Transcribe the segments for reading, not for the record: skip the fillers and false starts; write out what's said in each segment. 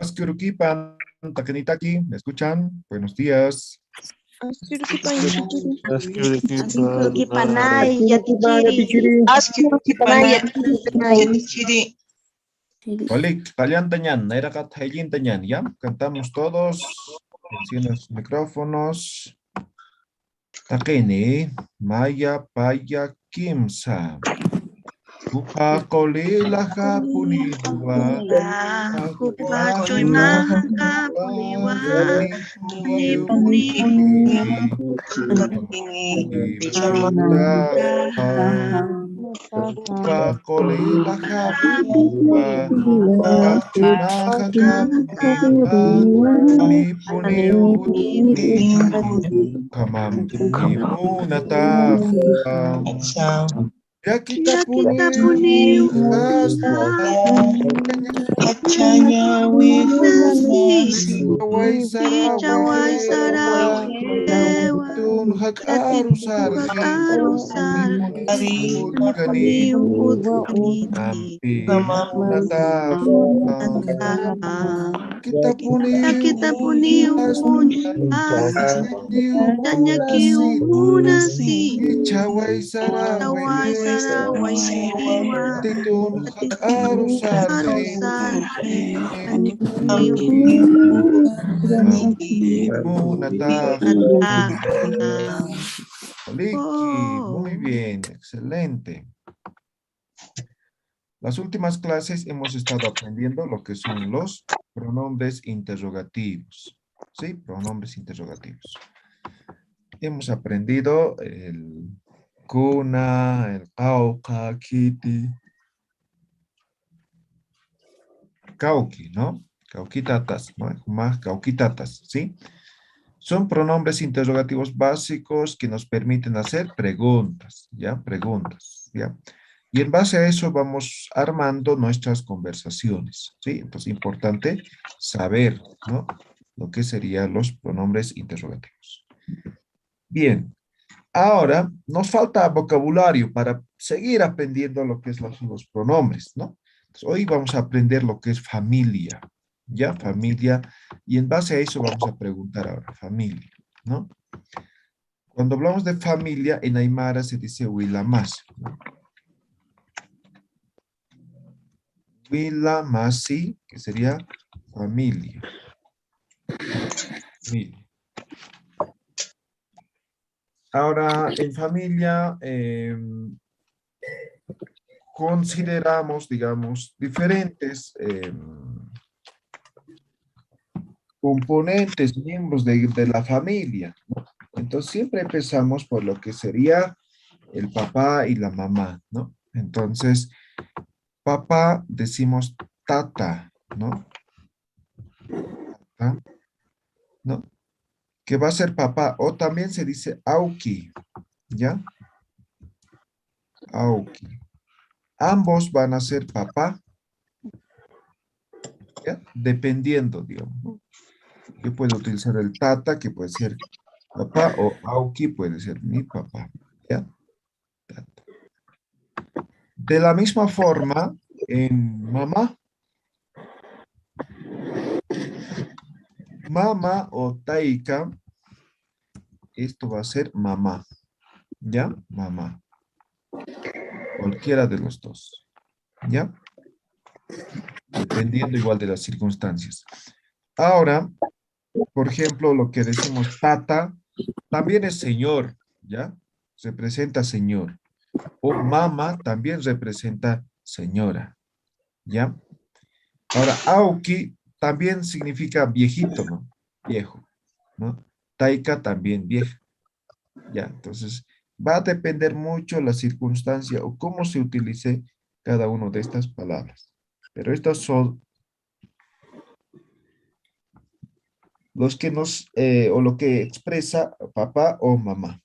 Askurukipan, Takenitaki, ¿me escuchan? Buenos días. Askurukipanay, yatichiri. Askurukipanay, yatichiri. Olik, Tallan Tañan, Nairakat Hayin Tañan, ¿ya? Cantamos todos. Encienden sus micrófonos. Takeni, Maya, Paya, Kimsa. Upa kolila hapuni dua. Upa kolila hapuni dua. Pachunaha kapuniwa. Ni puni kamam puni munatafa. Ya kita puni Kachanya wihunasi Wai Sarawai Tun hak arusar Kani Ampi Munataf Kita puni Chawai Sarawai Titun hak arusar Munataf. Liki, muy bien, excelente. Las últimas clases hemos estado aprendiendo lo que son los pronombres interrogativos. ¿Sí? Pronombres interrogativos. Hemos aprendido el kuna, el kauka, kiti, kauki, ¿no? Kaukitatas, ¿no? Más kaukitatas, ¿sí? Son pronombres interrogativos básicos que nos permiten hacer preguntas, ¿ya? Preguntas, ¿ya? Y en base a eso vamos armando nuestras conversaciones, ¿sí? Entonces, importante saber, ¿no? Lo que serían los pronombres interrogativos. Bien, ahora nos falta vocabulario para seguir aprendiendo lo que es los pronombres, ¿no? Entonces, hoy vamos a aprender lo que es familia, ¿ya? Familia, y en base a eso vamos a preguntar ahora, familia, ¿no? Cuando hablamos de familia, en Aymara se dice Huilamás, ¿no? Huilamasi, que sería familia. Familia. Ahora, en familia, consideramos, digamos, diferentes componentes, miembros de la familia, ¿no? Entonces, siempre empezamos por lo que sería el papá y la mamá, ¿no? Entonces, papá decimos tata, ¿no? Tata, ¿no? Que va a ser papá, o también se dice auki, ¿ya? Auki. Ambos van a ser papá, ¿ya? Dependiendo, digamos. Yo puedo utilizar el tata, que puede ser papá, o auki puede ser mi papá, ¿ya? Tata. De la misma forma, en mamá, mamá o taika, esto va a ser mamá, ¿ya? Mamá. Cualquiera de los dos, ¿ya? Dependiendo igual de las circunstancias. Ahora, por ejemplo, lo que decimos tata, también es señor, ¿ya? Representa señor. O mama también representa señora, ¿ya? Ahora, auki también significa viejito, ¿no? Viejo, ¿no? Taika también vieja, ¿ya? Entonces, va a depender mucho la circunstancia o cómo se utilice cada una de estas palabras. Pero estos son los que o lo que expresa papá o mamá.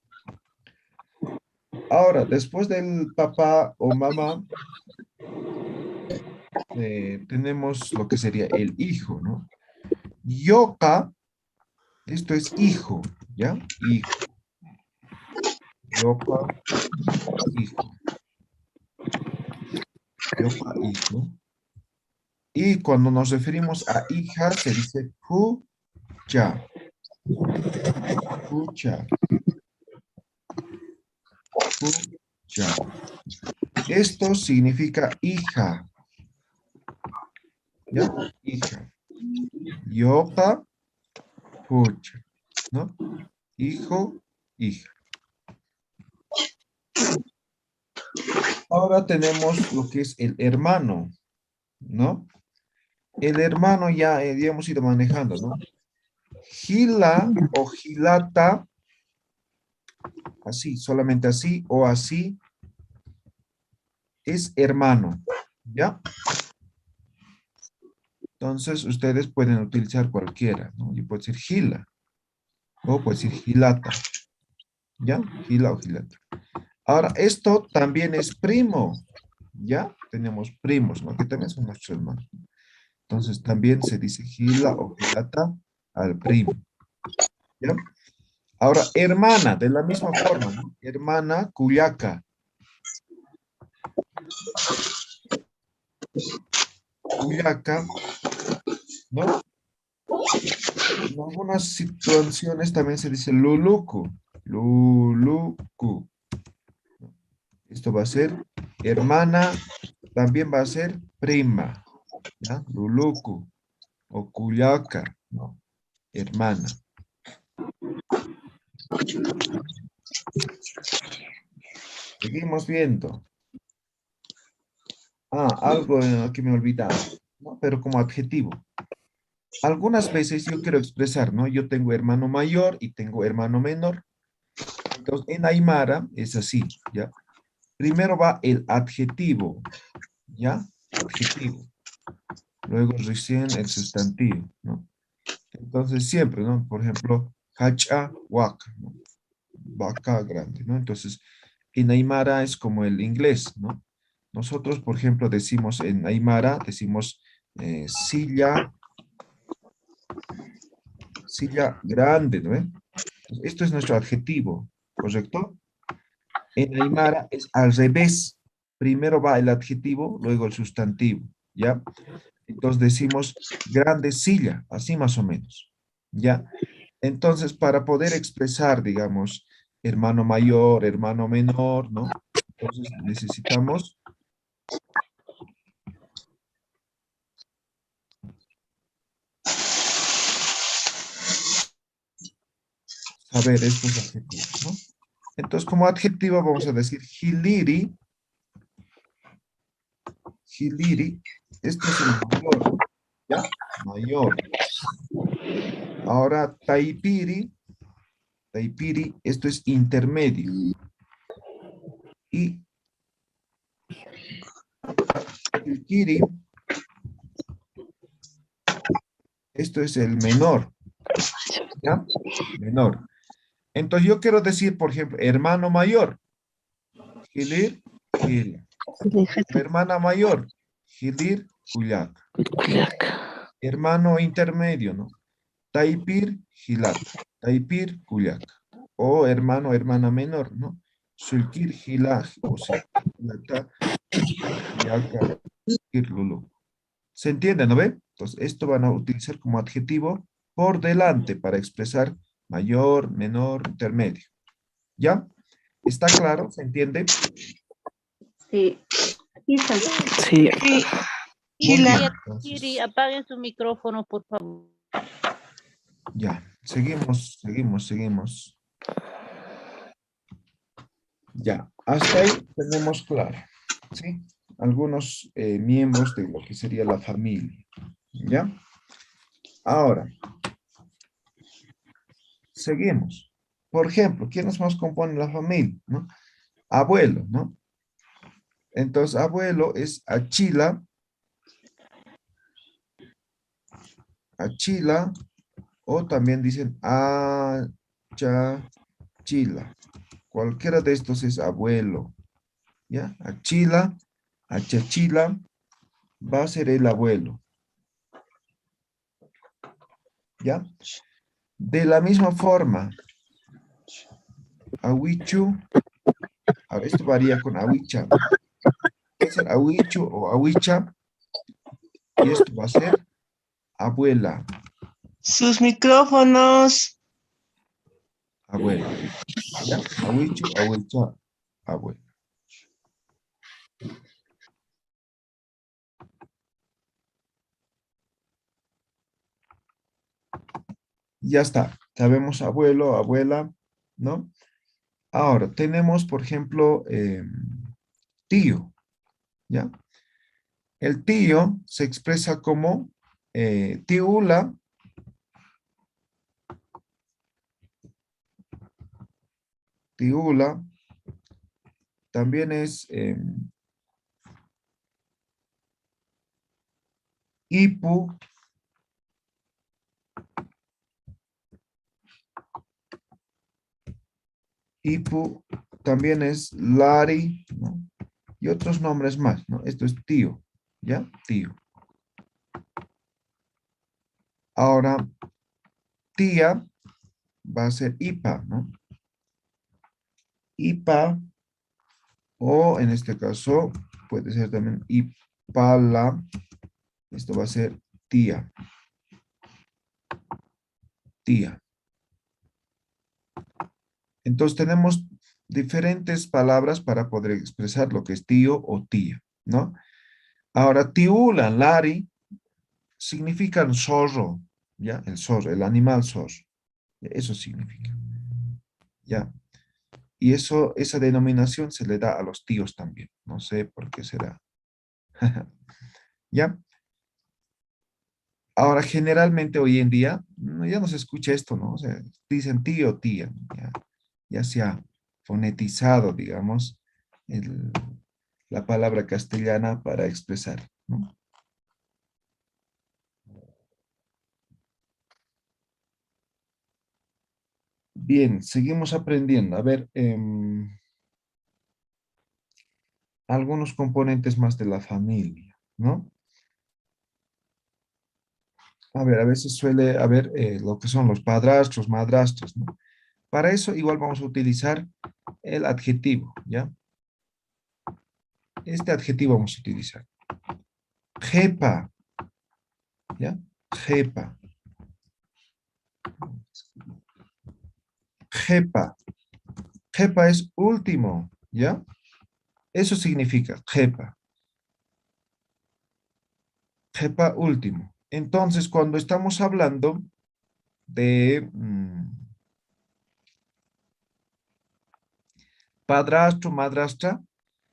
Ahora, después del papá o mamá, tenemos lo que sería el hijo, ¿no? Yoka, esto es hijo, ¿ya? Hijo. Yoka, hijo. Yoka, hijo. Y cuando nos referimos a hija, se dice pucha. Pucha. Pucha. Esto significa hija. ¿Ya? Hija. Yopa, pucha. ¿No? Hijo, hija. Ahora tenemos lo que es el hermano, ¿no? El hermano ya hemos ido manejando, ¿no? Gila o gilata, así, solamente así o así, es hermano, ¿ya? Entonces, ustedes pueden utilizar cualquiera, ¿no? Yo puedo decir gila o puedo decir gilata, ¿ya? Gila o gilata. Ahora, esto también es primo, ¿ya? Tenemos primos, ¿no? Que también son nuestros hermanos. Entonces, también se dice gila o gilata al primo, ¿ya? Ahora, hermana, de la misma forma, ¿no? Hermana, cuyaca. Cuyaca, ¿no? En algunas situaciones también se dice luluku. Luluku. Esto va a ser hermana, también va a ser prima. ¿Ya? Luluku o cuyaca, ¿no? Hermana. Seguimos viendo. Ah, algo que me he olvidado, ¿no? Pero como adjetivo. Algunas veces yo quiero expresar, ¿no? Yo tengo hermano mayor y tengo hermano menor. Entonces, en Aymara es así, ¿ya? Primero va el adjetivo, ¿ya? Adjetivo. Luego recién el sustantivo, ¿no? Entonces, siempre, ¿no? Por ejemplo, hacha, waka, ¿no? Vaca grande, ¿no? Entonces, en Aymara es como el inglés, ¿no? Nosotros, por ejemplo, decimos en Aymara, decimos silla, silla grande, ¿no? Esto es nuestro adjetivo, ¿correcto? En Aymara es al revés. Primero va el adjetivo, luego el sustantivo, ¿ya? Entonces decimos grande silla, así más o menos, ¿ya? Entonces, para poder expresar, digamos, hermano mayor, hermano menor, ¿no? Entonces necesitamos saber estos adjetivos, ¿no? Entonces, como adjetivo vamos a decir hiliri, hiliri, esto es el mayor, ¿ya? Mayor. Ahora, taipiri, taipiri, esto es intermedio. Y ilkiri, esto es el menor, ¿ya? Menor. Entonces yo quiero decir, por ejemplo, hermano mayor, hilir, hila. Hermana mayor, hilir, kuyak. Hermano intermedio, ¿no? Taipir, hilata. Taipir, kuyak. O hermano, hermana menor, ¿no? Sulkir, hilaj. O sulkir, hilata, kuyaka, kirlulu. ¿Se entiende, no ve? Entonces, esto van a utilizar como adjetivo por delante para expresar mayor, menor, intermedio. ¿Ya? ¿Está claro? ¿Se entiende? Sí. Sí. Sí. Sí. Muy bien. Gila. Siri, Entonces, apaguen su micrófono, por favor. ya. Seguimos. Ya. Hasta ahí tenemos claro. ¿Sí? Algunos miembros de lo que sería la familia. ¿Ya? Ahora, seguimos. Por ejemplo, ¿quiénes más componen la familia? ¿No? Abuelo, ¿no? Entonces, abuelo es achila, achila, o también dicen achachila. Cualquiera de estos es abuelo, ¿ya? Achila, achachila, va a ser el abuelo, ¿ya? De la misma forma, awichu, ahora esto varía con awicha, ¿no? Puede ser awichu o awicha, Y esto va a ser abuela. Sus micrófonos. Abuela. ¿Ya? Abuicho, abuelcha, abuela. Ya está. Sabemos abuelo, abuela, ¿no? Ahora, tenemos, por ejemplo, tío, ¿ya? El tío se expresa como tiula, tiula, también es ipu, ipu, también es lari, ¿no? Y otros nombres más, ¿no? Esto es tío, ¿ya? Tío. Ahora, tía va a ser ipa, ¿no? Ipa, o en este caso, puede ser también ipala. Esto va a ser tía. Tía. Entonces tenemos diferentes palabras para poder expresar lo que es tío o tía, ¿no? Ahora, tiula, lari, significan zorro, ¿ya? El zorro, el animal zorro. Eso significa, ¿ya? Y eso, esa denominación se le da a los tíos también. No sé por qué será. ¿Ya? Ahora, generalmente hoy en día, ya no se escucha esto, ¿no? O sea, dicen tío o tía, ¿no? Ya se ha fonetizado, digamos, la palabra castellana para expresar, ¿no? Bien, seguimos aprendiendo. A ver, algunos componentes más de la familia, ¿no? A veces suele haber lo que son los padrastros, madrastros, ¿no? Para eso igual vamos a utilizar el adjetivo, ¿ya? Este adjetivo vamos a utilizar. Jepa, ¿ya? Jepa. Jepa. Jepa es último, ¿ya? Eso significa jepa. Jepa último. Entonces, cuando estamos hablando de padrastro, madrastra,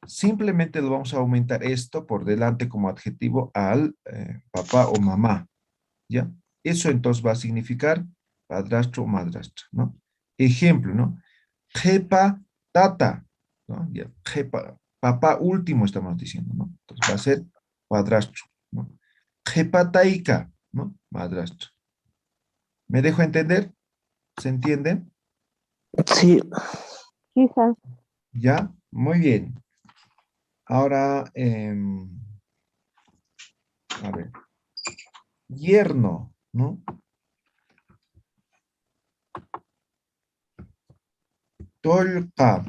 simplemente lo vamos a aumentar esto por delante como adjetivo al papá o mamá, ¿ya? Eso entonces va a significar padrastro o madrastra, ¿no? Ejemplo, ¿no? Jepa tata, ¿no? Ya, jepa, papá último estamos diciendo, ¿no? Entonces va a ser padrastro, ¿no? Jepa taika, ¿no? Madrastro. ¿Me dejo entender? ¿Se entiende? Sí. Quizás. ¿Ya? Muy bien. Ahora, a ver, yerno, ¿no? Tolka.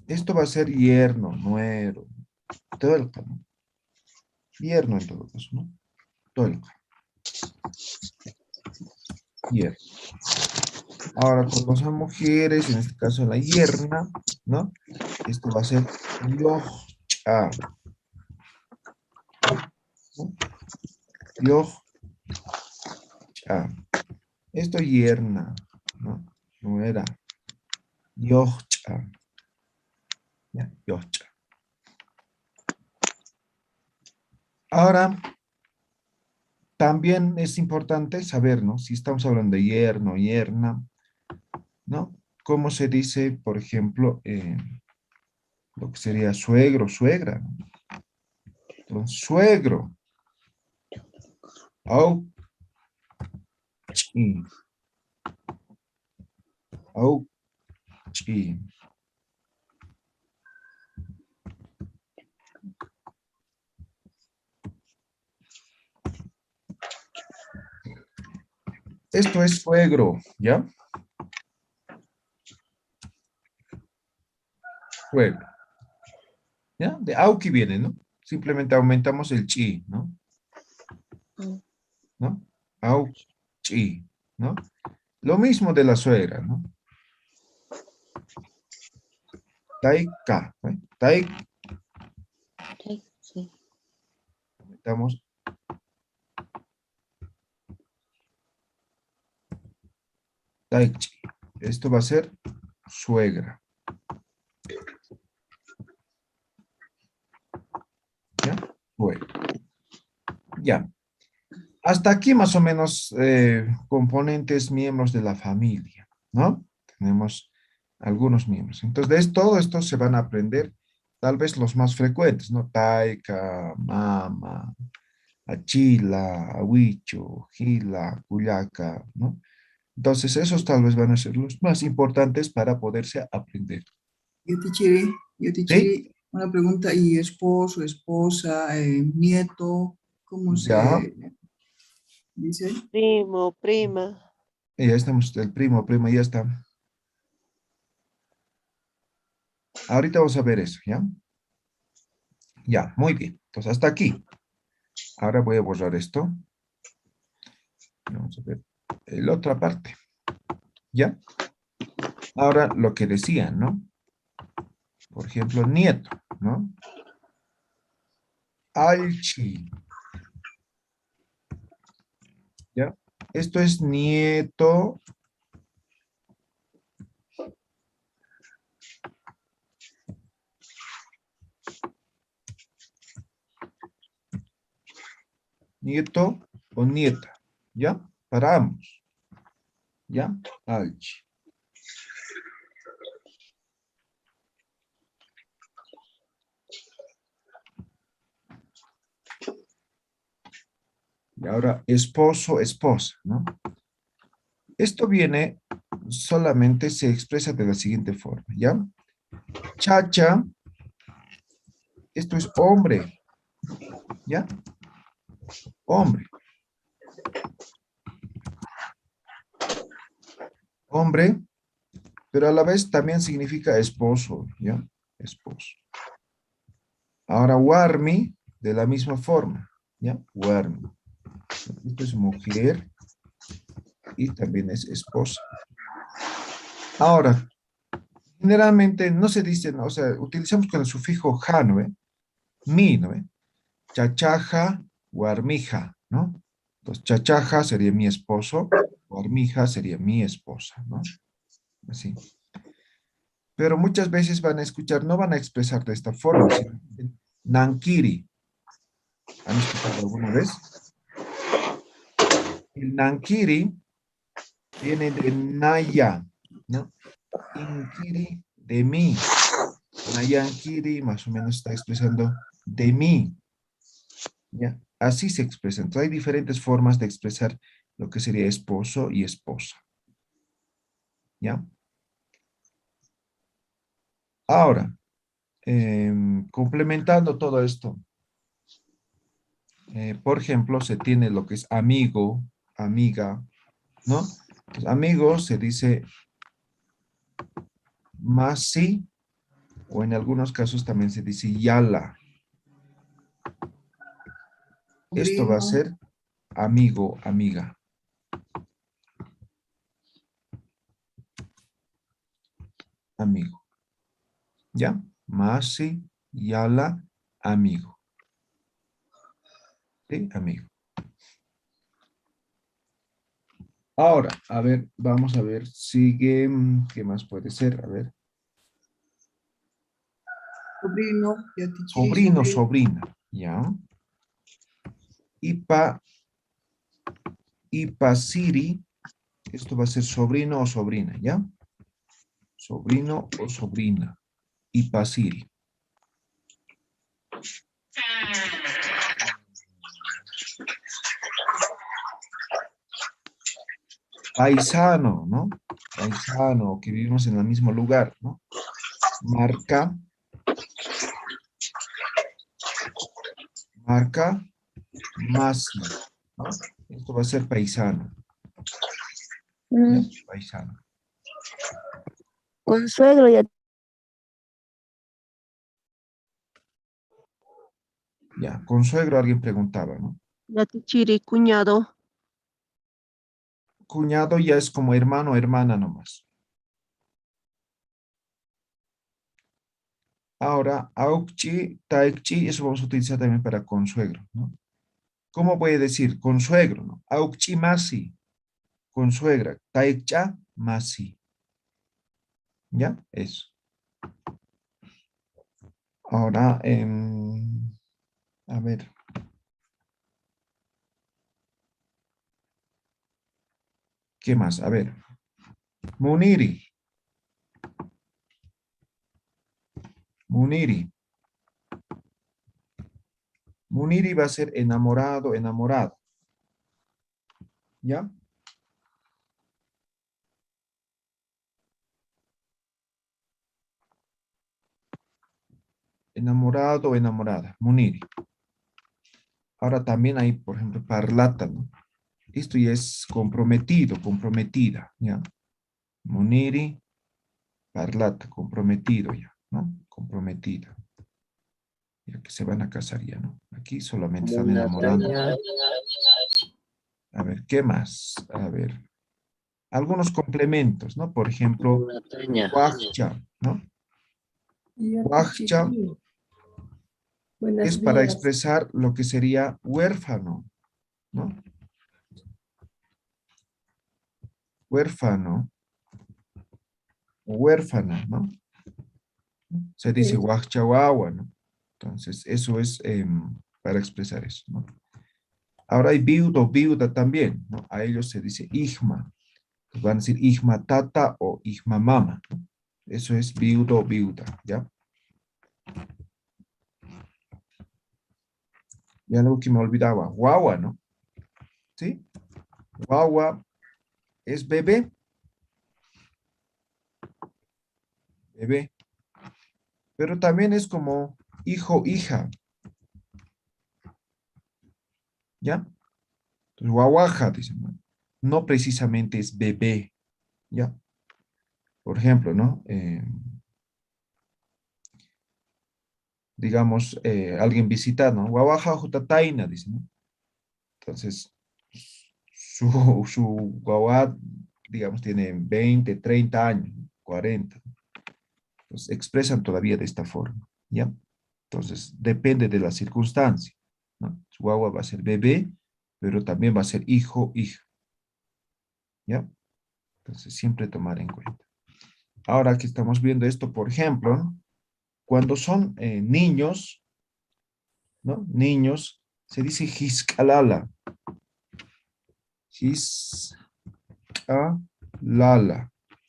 Esto va a ser yerno, nuero. Tolka, ¿no? Yerno en todo caso, ¿no? Tolka. Yerno. Ahora, cuando son mujeres, en este caso la yerna, ¿no? Esto va a ser yocha, ¿no? Yocha. Esto yerna, ¿no? No era. Yocha. ¿Ya? Yocha. Ahora, también es importante saber, ¿no? Si estamos hablando de yerno, yerna, ¿no? ¿Cómo se dice, por ejemplo, lo que sería suegro, suegra, ¿no? Entonces, suegro, au, chi, au, chi. Esto es suegro, ¿ya? Suegro, ¿ya? De auki viene, ¿no? Simplemente aumentamos el chi, ¿no? Auchi, ¿no? Lo mismo de la suegra, ¿no? Taika, ¿eh? Sí. Estamos Taichi. Esto va a ser suegra. ¿Ya? Suegra. Ya. Hasta aquí más o menos componentes, miembros de la familia, ¿no? Tenemos algunos miembros. Entonces, todo esto se van a aprender, tal vez los más frecuentes, ¿no? Taika, Mama, Achila, Ahuicho, Gila, Cuyaca, ¿no? Entonces, esos tal vez van a ser los más importantes para poderse aprender. Yo ¿Sí? Tichiri, una pregunta, ¿y esposo, esposa, nieto, cómo Ya, se dice? Primo, prima. y ya estamos, el primo, prima, ya está. Ahorita vamos a ver eso, ¿ya? Ya, muy bien. Entonces, hasta aquí. Ahora voy a borrar esto. Vamos a ver la otra parte. ¿Ya? Ahora, lo que decían, ¿no? Por ejemplo, nieto, ¿no? Alchi. ¿Ya? Esto es nieto. Nieto o nieta. ¿Ya? Para ambos. ¿Ya? Alchi. Y ahora, esposo, esposa, ¿no? Esto viene, solamente se expresa de la siguiente forma, ¿ya? Chacha, esto es hombre, ¿ya? Hombre. Hombre, pero a la vez también significa esposo, ¿ya? Esposo. Ahora, warmi, de la misma forma, ¿ya? Warmi. Esto es mujer y también es esposa. Ahora, generalmente no se dice, ¿no? O sea, utilizamos con el sufijo ja, ¿no? Mi, ¿no? Chachaja, warmija, ¿no? Entonces, chachaja sería mi esposo, warmija sería mi esposa, ¿no? Así. Pero muchas veces van a escuchar, no van a expresar de esta forma, sino nankiri. ¿Han escuchado alguna vez? El nankiri viene de naya, ¿no? Inkiri, de mí. Nayankiri más o menos está expresando de mí, ¿ya? Así se expresa. Entonces hay diferentes formas de expresar lo que sería esposo y esposa, ¿ya? Ahora, complementando todo esto, por ejemplo, se tiene lo que es amigo, amiga, ¿no? Pues amigo se dice masi, o en algunos casos también se dice yala. Esto va a Sobrino, ser amigo, amiga. Amigo. ¿Ya? Masi, yala, amigo. ¿Sí? Amigo. Ahora, a ver, vamos a ver, sigue, ¿qué más puede ser? A ver, sobrino, yo Tichiri, sobrino, sobrino. sobrina, ¿ya? Ipa, Ipasiri, esto va a ser sobrino o sobrina, ¿ya? Sobrino o sobrina, Ipasiri. Paisano, ¿no? Paisano, que vivimos en el mismo lugar, ¿no? Marca, marca, masi, ¿no? Esto va a ser paisano, ¿ya? Mm, Paisano. Consuegro, ya. Ya, consuegro alguien preguntaba, ¿no? Ya Tichiri, cuñado. cuñado ya es como hermano o hermana nomás. Ahora, aukchi, taekchi, eso vamos a utilizar también para consuegro, ¿no? ¿Cómo voy a decir? Consuegro, ¿no? Aukchi masi, consuegra. Taekcha masi. ¿Ya? Eso. Ahora, a ver. ¿Qué más? A ver. Muniri. Muniri. Muniri va a ser enamorado, enamorada. ¿Ya? Enamorado o enamorada. Muniri. Ahora también hay, por ejemplo, parlata, ¿no? Esto ya es comprometido, comprometida, ¿ya? Muniri, parlata, comprometido ya, ¿no? Comprometida. Ya que se van a casar ya, ¿no? Aquí solamente están enamorando. Monataña. A ver, ¿qué más? A ver, algunos complementos, ¿no? Por ejemplo, Monataña. huajcha, ¿no? Huajcha Buenos es para días. expresar lo que sería huérfano, ¿no? Huérfano, o huérfana, ¿no? Se dice Sí. huajcha guagua, ¿no? Entonces, eso es para expresar eso, ¿no? Ahora hay viudo, viuda también, ¿no? A ellos se dice ihma. Van a decir ihma tata o ihma mama, ¿no? Eso es viudo o viuda, ¿ya? Ya lo que me olvidaba, guagua, ¿no? ¿Sí? Guagua es bebé. Bebé. Pero también es como hijo, hija, ¿ya? Entonces, guaguaja, dicen, ¿no? No precisamente es bebé, ¿ya? Por ejemplo, ¿no? Digamos, alguien visita, ¿no? Guaguaja jutataina, dice, ¿no? Entonces, su guagua, digamos, tiene 20, 30 años, 40. Entonces, expresan todavía de esta forma, ¿ya? Entonces, depende de la circunstancia, ¿no? Su guagua va a ser bebé, pero también va a ser hijo, hija, ¿ya? Entonces, siempre tomar en cuenta. Ahora que estamos viendo esto, por ejemplo, ¿no? Cuando son niños, ¿no? Niños, se dice hiscalala. Hiscalala,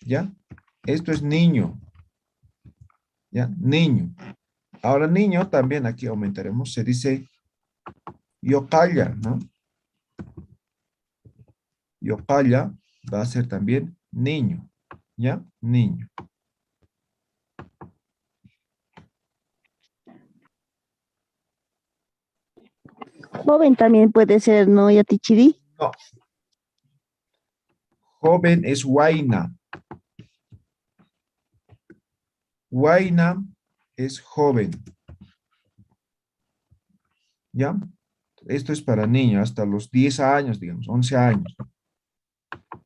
¿ya? Esto es niño, ¿ya? Niño. Ahora niño también aquí aumentaremos, se dice yocalla, ¿no? Yocalla va a ser también niño, ¿ya? Niño. Joven también puede ser, ¿no, Yatichiri? No. Joven es huayna. Huayna es joven, ¿ya? Esto es para niños, hasta los 10 años, digamos, 11 años.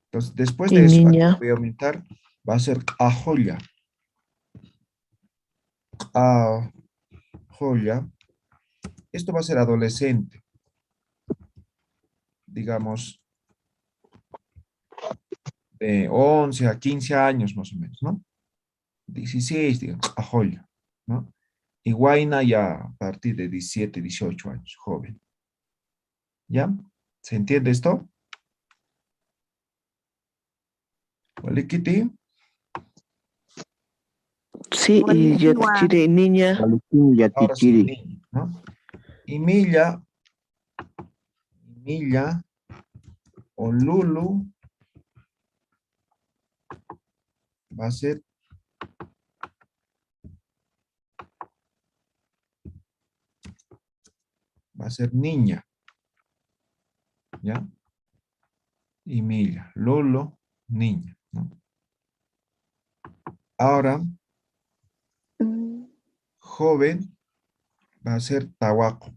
Entonces, después Y de eso, aquí niña. voy a aumentar, va a ser ajoya. Ajoya. Esto va a ser adolescente. Digamos, de 11 a 15 años más o menos, ¿no? 16, digamos, ajoya, ¿no? Y Huayna ya a partir de 17, 18 años, joven. ¿Ya? ¿Se entiende esto? ¿Vale, Kitty? Sí, y Yatichiri, niña. Ahora sí, niño, ¿no? Y Milla o Lulu va a ser niña, ¿ya? Y Milla, Lulu, niña, ¿no? Ahora, joven va a ser Tahuaco.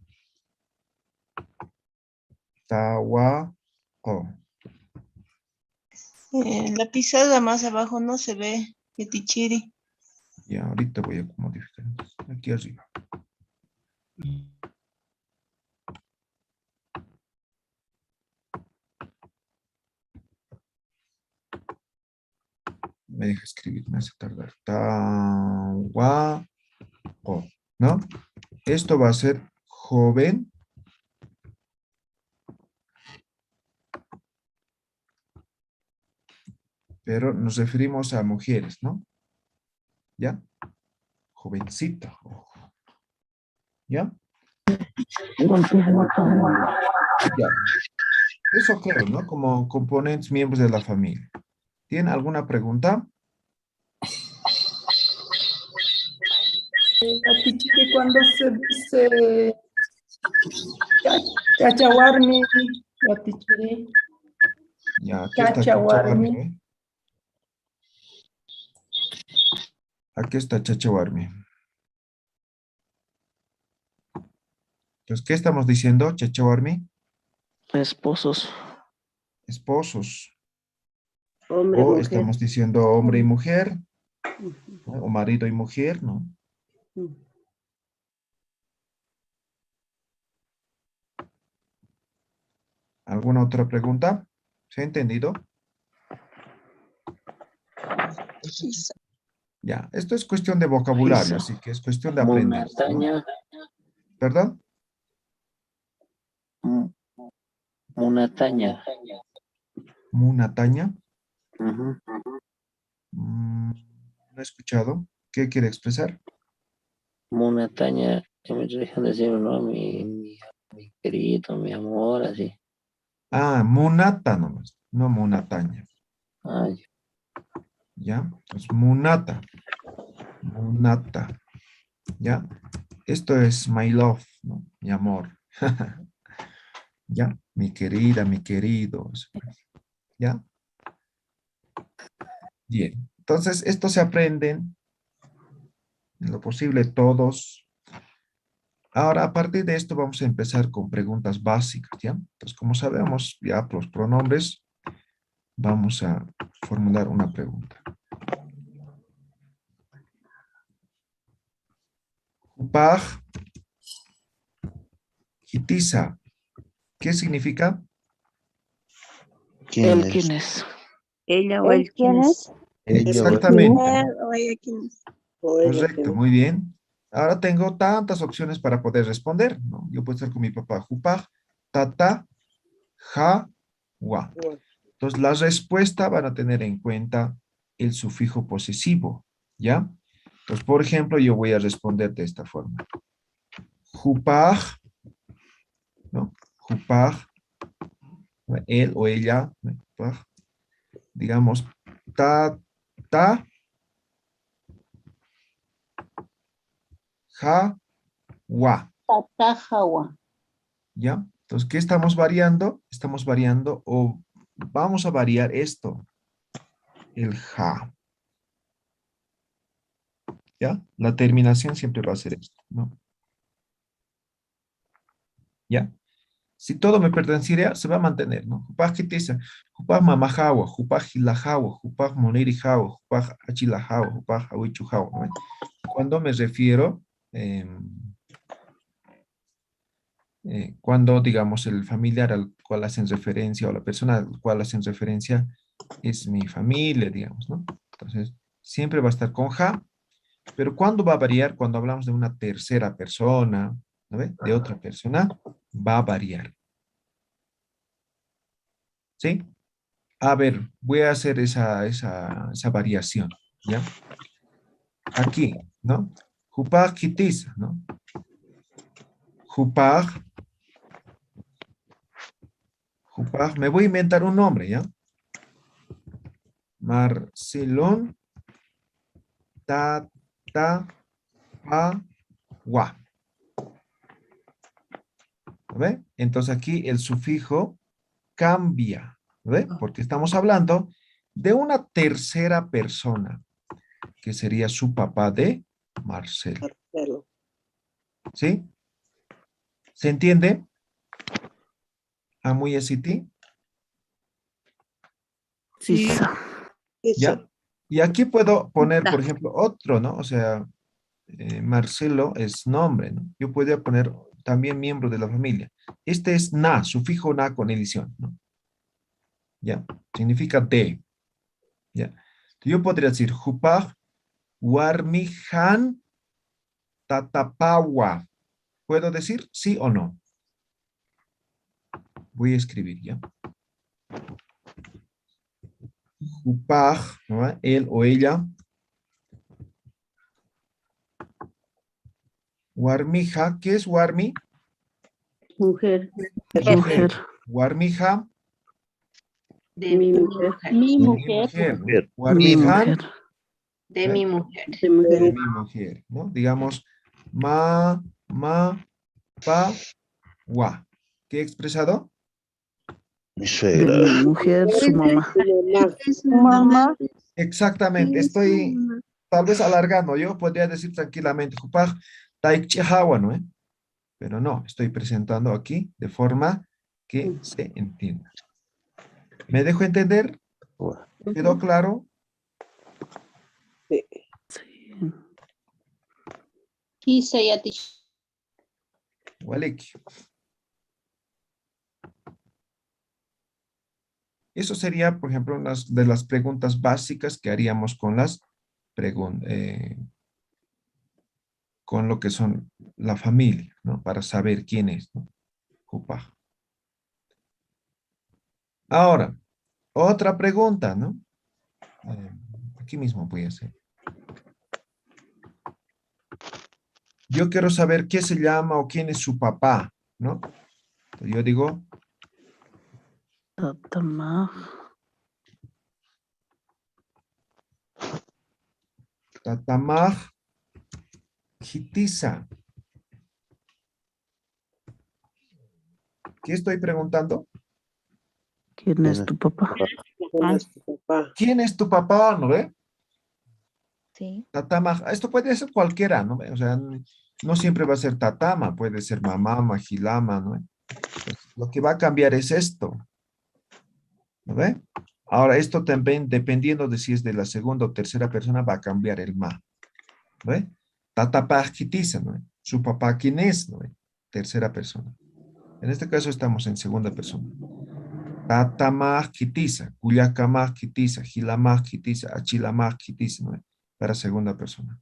Tahuaco. La pisada más abajo no se ve, Yatichiri. Ya, ahorita voy a modificar. Aquí arriba. Me deja escribir, me hace tardar. Tawa, ¿no? Esto va a ser joven. Pero nos referimos a mujeres, ¿no? ¿Ya? Jovencita. ¿Ya? Ya. Eso creo, ¿no? Como componentes, miembros de la familia. ¿Tiene alguna pregunta? Yatichiri, cuando se dice cachawarmi, Yatichiri, Ya, aquí está Chachawarmi, cachawarmi. ¿eh? Aquí está Chachawarmi. Entonces, ¿qué estamos diciendo, Chachawarmi? Esposos. Esposos. Hombre, O mujer. estamos diciendo hombre y mujer, ¿no? O marido y mujer, ¿no? ¿Alguna otra pregunta? ¿Se ha entendido? Ya, esto es cuestión de vocabulario, así que es cuestión de aprender, ¿no? Monataña. ¿Perdón? Monataña. Munataña. Ujú. No he escuchado. ¿Qué quiere expresar? Monataña, que me dejan decir, ¿no? Mi querido, mi amor, así. Ah, munata nomás, no munataña. Ay, ¿Ya? Entonces, munata. Munata. ¿Ya? Esto es my love, ¿no? Mi amor. ¿Ya? Mi querida, mi querido. ¿Ya? Bien. Entonces, esto se aprenden en lo posible todos. Ahora, a partir de esto, vamos a empezar con preguntas básicas, ¿ya? Entonces, como sabemos, ya los pronombres, vamos a formular una pregunta. Upaj, Hitisa. ¿Qué significa? ¿él quién es? Ella o él, ¿quién es? Exactamente, Ah, ¿no? oye, ¿quién es? Correcto, muy bien. Ahora tengo tantas opciones para poder responder, ¿no? Yo puedo estar con mi papá. Jupaj, tata, ja, wa. Entonces, la respuesta van a tener en cuenta el sufijo posesivo, ¿ya? Entonces, por ejemplo, yo voy a responder de esta forma. Jupaj, ¿no? Jupaj, él o ella, ¿no? Jupaj, digamos, ta, ja, wa. Tatajawa. ¿Ya? Entonces, ¿qué estamos variando? Estamos variando o vamos a variar esto, el ja. ¿Ya? La terminación siempre va a ser esto, ¿no? ¿Ya? Si todo me perteneciera, se va a mantener, ¿no? Jupaj kitisa, jupaj mamajawa, jupaj hilajawa, jupaj monirijawa, jupaj achilajawa, jupaj awichujawa, ¿no? Cuando me refiero, cuando, digamos, el familiar al cual hacen referencia o la persona al cual hacen referencia es mi familia, digamos, ¿no? Entonces, siempre va a estar con ja, pero ¿cuándo va a variar? Cuando hablamos de una tercera persona, ¿no ve? De otra persona, va a variar. ¿Sí? A ver, voy a hacer esa variación, ¿ya? Aquí, ¿no? Jupaj kitisa, ¿no? Jupaj, me voy a inventar un nombre, ¿ya? Marcelón, ta, pa, wa. ¿Ve? Entonces aquí el sufijo cambia, ¿ve? Porque estamos hablando de una tercera persona, que sería su papá de Marcelo. ¿Sí? ¿Se entiende? ¿A muy así? Sisa. ¿Ya? Y aquí puedo poner, por ejemplo, otro, ¿no? O sea, Marcelo es nombre, ¿no? Yo podría poner también miembro de la familia. Este es na, sufijo na con edición, ¿no? ¿Ya? Significa de. ¿Ya? Yo podría decir, Jupaj, Warmihan, Tatapawa. ¿Puedo decir sí o no? Voy a escribir, ¿ya? Jupaj, ¿no? Él o ella. Warmija, ¿qué es Warmi? Mujer. Mujer. Warmija, Mi mujer. Mi mi mujer. mujer, ¿no? Mujer. Mi Warmijan, mujer. De mi mujer. De mujer. mi mujer, ¿no? Digamos, pa, wa. ¿Qué he expresado? Mi De suegra. mi mujer, su mamá. Mamá. Exactamente, estoy tal vez alargando. Yo podría decir tranquilamente, Jupaj, taikchihawa, ¿no? Pero no, estoy presentando aquí de forma que se entienda. ¿Me dejo entender? Wa. ¿Quedó claro? Sí. Quise ya, teacher. Walik. Eso sería, por ejemplo, una de las preguntas básicas que haríamos con las con lo que son la familia, ¿no? Para saber quién es, ¿no? Jupaj. Ahora, otra pregunta, ¿no? Aquí mismo voy a hacer. Yo quiero saber qué se llama o quién es su papá, ¿no? Yo digo, Tatamaj. Tatamaj Hitisa. ¿Qué estoy preguntando? ¿Quién es tu papá? ¿Quién es tu papá, no ve? Sí. Tatama, esto puede ser cualquiera, ¿no? O sea, no siempre va a ser tatama, puede ser mamá, majilama, ¿no? Pues, lo que va a cambiar es esto, ¿no ve? Ahora, esto también, dependiendo de si es de la segunda o tercera persona, va a cambiar el ma, ¿no ve? Tatapajitiza, ¿no ve? Su papá, ¿quién es? ¿No ve? Tercera persona. En este caso estamos en segunda persona. Tatamajitiza, Culiacamajitiza, Gilamajitiza, Achilamajitiza, ¿no ve? Para segunda persona.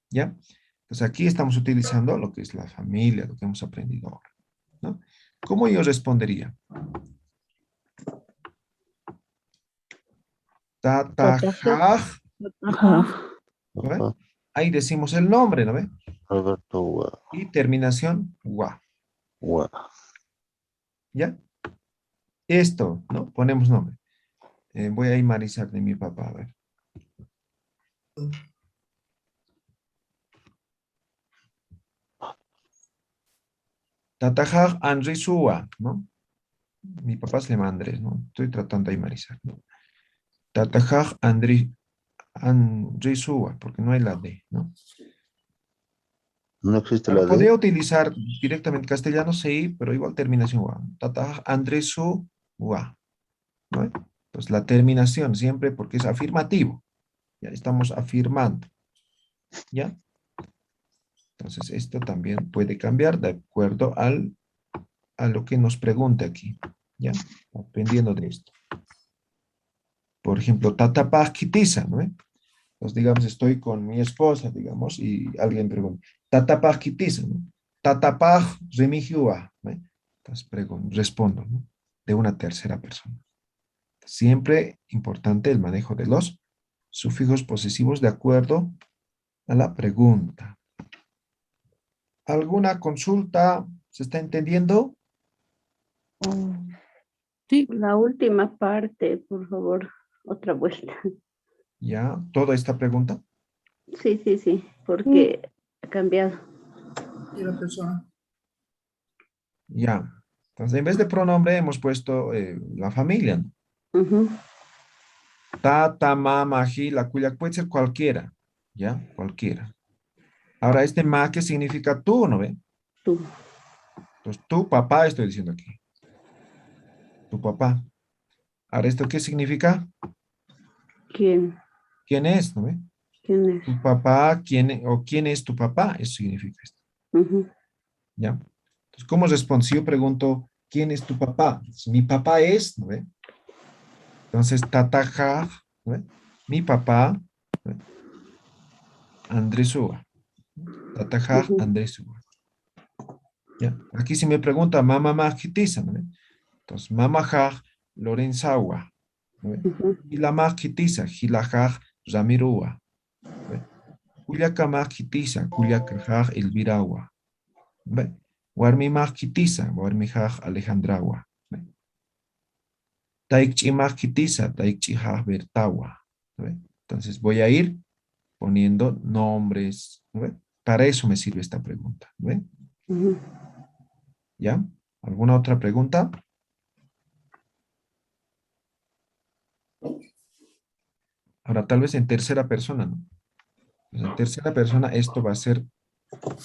¿Ya? Entonces aquí estamos utilizando lo que es la familia, lo que hemos aprendido ahora, ¿no? ¿Cómo yo respondería? Tatajaj, Ajá. ¿no ve? Ajá. Ahí decimos el nombre, ¿no ve? Alberto Wa. Y terminación, gua, Wa. ¿ya? Esto, ¿no? Ponemos nombre. Voy a imarizar de mi papá, a ver. Tatajaj Anrisua, ¿no? Mi papá se llama Andrés, ¿no? Estoy tratando de imarizar, ¿no? Tatajaj Anrisua, porque no hay la D, ¿no? No existe Ahora, la podría D. utilizar directamente castellano, sí, pero igual terminación wa. Tatajaj Andresu wa, ¿no? Entonces la terminación siempre porque es afirmativo. Ya estamos afirmando, ¿ya? Entonces esto también puede cambiar de acuerdo a lo que nos pregunte aquí, ¿ya? Dependiendo de esto. Por ejemplo, tatapaj kitiza, ¿no? Entonces, digamos, estoy con mi esposa, digamos, y alguien pregunta, tatapaj kitiza, ¿no? Tatapaj remigiua, ¿no? Entonces respondo, ¿no? De una tercera persona. Siempre importante el manejo de los sufijos posesivos de acuerdo a la pregunta. ¿Alguna consulta? ¿Se está entendiendo? Sí. La última parte, por favor, otra vuelta. ¿Ya? ¿Toda esta pregunta? Sí, porque ha cambiado. Y la persona. Ya. Entonces, en vez de pronombre hemos puesto la familia, ¿no? Ujú. Tata, mama, la cuya puede ser cualquiera, ¿ya? Cualquiera. Ahora, este ma, ¿qué significa tú, no ve? Tú. Entonces, tu papá, estoy diciendo aquí. Tu papá. Ahora, ¿esto qué significa? ¿Quién? ¿Quién es? ¿No ve? ¿Quién es? Tu papá, ¿quién es tu papá? Eso significa esto. Ujú. ¿Ya? Entonces, ¿cómo respondo? Si yo pregunto, ¿quién es tu papá? Mi papá es, ¿no ve? Entonces, tataja, ¿no ve? Mi papá, ¿no ve? Andresúa. Tataja, Ujú. Andresúa. ¿Ya? Aquí si me pregunta, mamá, ¿qué ¿no ve? Entonces, mamá, Lorenzawa. ¿No ve? Ujú. Y la más quitiza, Gilajaj, Ramirúa. ¿No ve? Culiaca más quitiza, Culiacajaj, Elvirawa. ¿No ve? Warmi más quitiza, Warmijaj, Alejandrawa. Taikchi más quitiza, Taikchi Haj Bertawa. ¿No ve? Entonces voy a ir poniendo nombres. ¿No ve? Para eso me sirve esta pregunta. ¿No ve? Ujú. ¿Ya? ¿Alguna otra pregunta? Ahora, tal vez en tercera persona, ¿no? Pues en tercera persona esto va a ser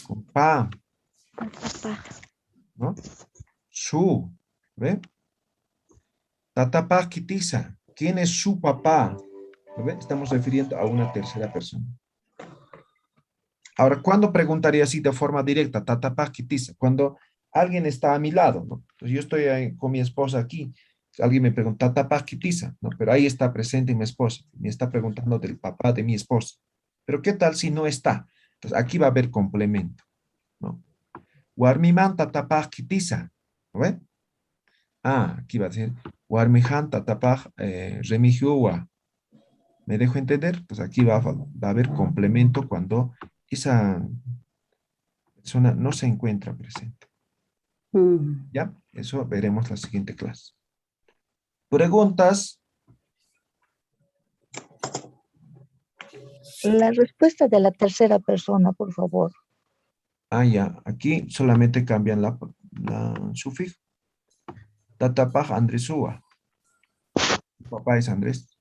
con pa, ¿no? Su, ¿ve? Tatapa quitiza. ¿Quién es su papá? ¿Lo ve? Estamos refiriendo a una tercera persona. Ahora, ¿cuándo preguntaría así de forma directa? Tatapa quitiza. Cuando alguien está a mi lado, ¿no? Pues yo estoy ahí con mi esposa aquí. Alguien me pregunta, tatapa quitiza, ¿no? Pero ahí está presente mi esposa. Me está preguntando del papá de mi esposa. Pero ¿qué tal si no está? Entonces, aquí va a haber complemento, ¿no? Warmiman tatapa quitiza. ¿Lo ve? Ah, aquí va a decir, Warmihan tatapaj remigiua. ¿Me dejo entender? Pues aquí va a haber complemento cuando esa persona no se encuentra presente. Mm. ¿Ya? Eso veremos la siguiente clase. ¿Preguntas? La respuesta de la tercera persona, por favor. Ah, ya. Aquí solamente cambian la sufijo. Tatapaj Andresúa. Tu papá es Andrés.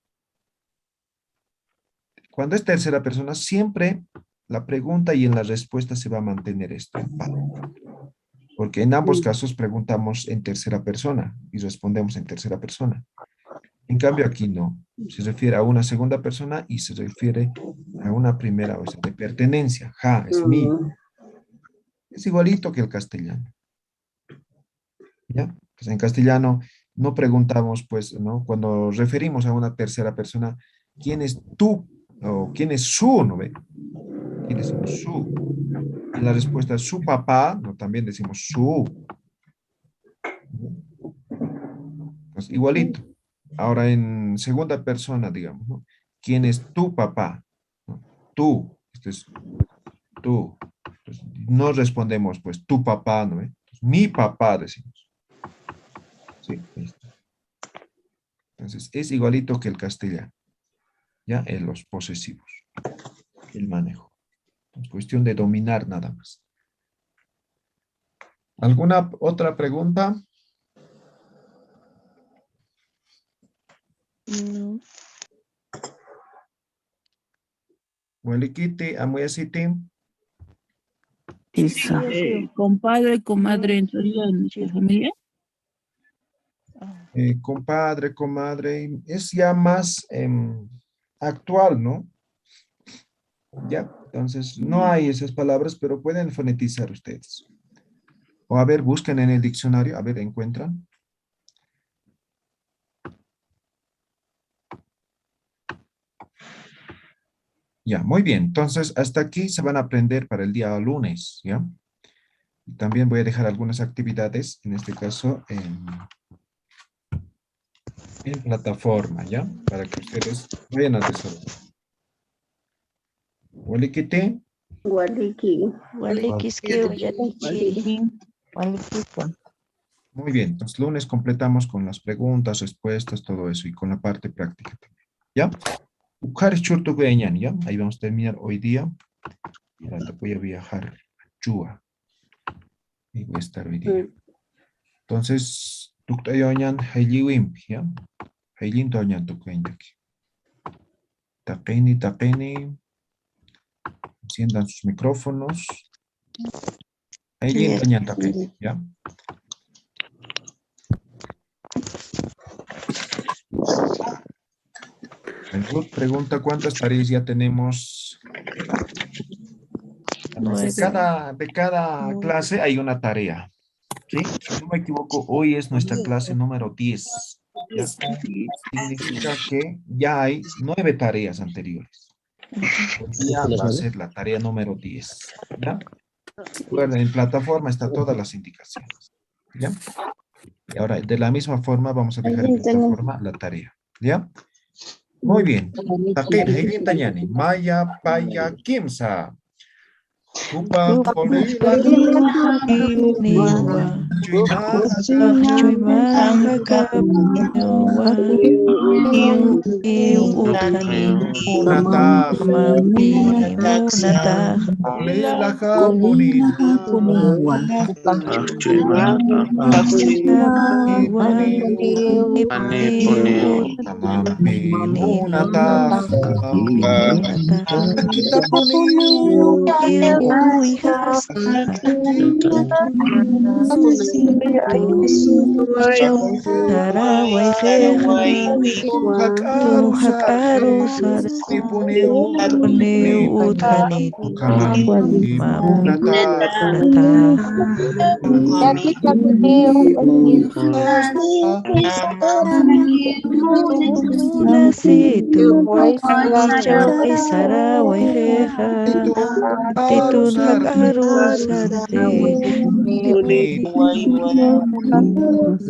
Cuando es tercera persona, siempre la pregunta y en la respuesta se va a mantener esto. Porque en ambos casos preguntamos en tercera persona y respondemos en tercera persona. En cambio aquí no. Se refiere a una segunda persona y se refiere a una primera, o sea, de pertenencia. Ja, es mi. Es igualito que el castellano. ¿Ya? Pues en castellano no preguntamos, pues, ¿no? Cuando referimos a una tercera persona, ¿quién es tú? O ¿quién es su? ¿No ve? Aquí decimos su. Y la respuesta es su papá, ¿no? También decimos su. Pues igualito. Ahora en segunda persona, digamos, ¿no? ¿Quién es tu papá? ¿No? Tú. Esto es tú. Entonces, no respondemos, pues, tu papá, ¿no? Entonces, mi papá, decimos. Sí, listo. Entonces, es igualito que el castellano. Ya, en los posesivos. El manejo. Es cuestión de dominar nada más. ¿Alguna otra pregunta? No. Hueliquiti, amuyasiti. Eso. Compadre, comadre, ¿entraría en nuestra familia? Compadre, comadre, es ya más actual, ¿no? Ya, entonces no hay esas palabras, pero pueden fonetizar ustedes. O a ver, busquen en el diccionario, a ver, encuentran. Ya, muy bien. Entonces, hasta aquí se van a aprender para el día lunes, ¿ya? Y también voy a dejar algunas actividades, en este caso, en plataforma, ¿ya? Para que ustedes vayan a desarrollar. Hueliquiti. Gualiqui. Muy bien, entonces lunes completamos con las preguntas, respuestas, todo eso, y con la parte práctica también, ¿ya? ¿Ya? Ahí vamos a terminar hoy día. Ahora voy a viajar a Chua. Y voy a estar hoy día. Entonces, tuktayoñan hayliwim, ¿ya? Haylin toñan tukayñaki. Taqini. Enciendan sus micrófonos. Haylin toñan taqini, ¿ya? Ruth pregunta cuántas tareas ya tenemos. De cada clase hay una tarea. ¿Sí? Si no me equivoco, hoy es nuestra clase número 10. ¿Ya? Significa que ya hay 9 tareas anteriores. Ya va a ser la tarea número 10. ¿Ya? Recuerden, en plataforma está todas las indicaciones. ¿Ya? Y ahora, de la misma forma, vamos a dejar en plataforma la tarea. ¿Ya? Muy bien. Takin, Heirin Tanyani, Maya, Paya, Kimsa. Kupa, Polila,